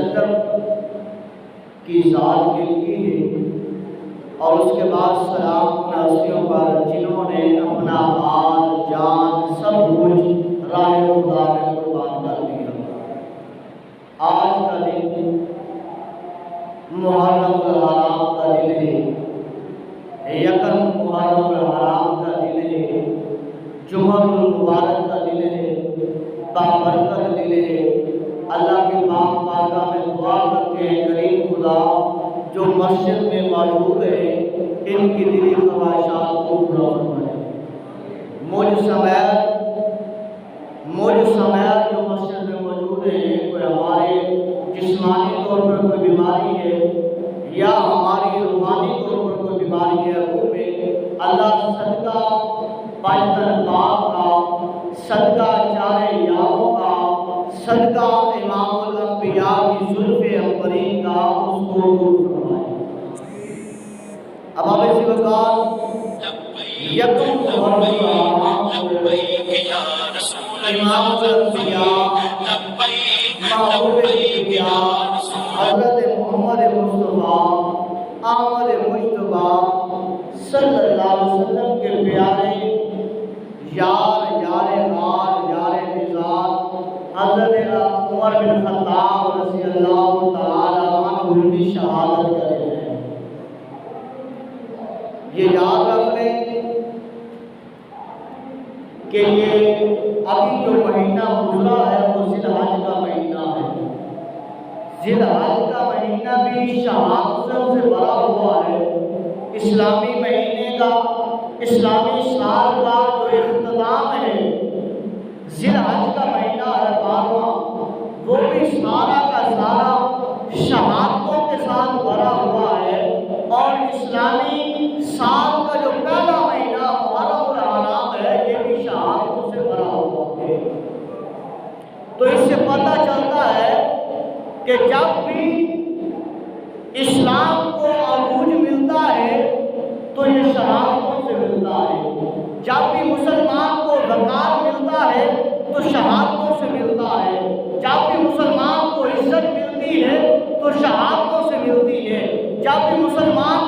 وسلم کی ذات کے لیے ہے، اور اس کے بعد سلام ہستیوں پر جنہوں نے اپنا مال جان سب کچھ راہ خدا میں قربان کر دیا۔ آج کا دن محرم الحرام کا دن ہے، یکم محرم الحرام کا دن ہے، جمعہ المبارک کا دن ہے، بابرکت دن ہے۔ اللہ کے پاک بارگاہ میں دعا کرتے ہیں کریم خدا جو مسجد میں موجود ہے ان کی دلی خواہشات کو پورا فرمائے۔ مجھ سمیت جو مسجد میں موجود ہے، کوئی ہمارے جسمانی طور پر کوئی بیماری ہے یا ہماری روحانی طور پر کوئی بیماری ہے، وہ میں اللہ صدقہ پاجتن پاک کا، صدقہ چار یاؤں کا، صدقہ امام الانبیاء کی زلف عنبرین کا اس کو دور فرمائے۔ اب آپ اسی وقت یکم محرم الحرام امام الانبیاء محبوب انبیاء حضرت محمد مصطفیٰ آمد مجتبیٰ صلی اللہ علیہ وسلم کے پیارے یار غار یار نزار حضرت عمر بن خطاب رضی اللہ تعالی عنہ کی شہادت کرے ہیں۔ یہ یاد رکھ لیں کہ یہ ابھی جو مہینہ گزرا ہے وہ ذی الحج کا مہینہ ہے۔ ذی الحج کا مہینہ بھی شہادت سے بھرا ہوا ہے۔ اسلامی مہینے کا، اسلامی سال کا جو اختتام ہے ذی الحج کا مہینہ ہے 12واں، وہ بھی سارا کا سارا شہادتوں کے ساتھ بھرا ہوا ہے، اور اسلامی سال کا جو پہلا مہینہ محرم الحرام ہے یہ بھی شہادتوں سے بھرا ہوا ہے۔ تو اس سے پتہ چلتا ہے کہ جب بھی اسلام کو عروج ملتا ہے تو یہ شہادتوں سے ملتا ہے، جب بھی مسلمان کو وقار ملتا ہے تو شہادتوں سے ملتا ہے، جب بھی مسلمان کو عزت ملتی ہے تو شہادتوں سے ملتی ہے، جب بھی مسلمان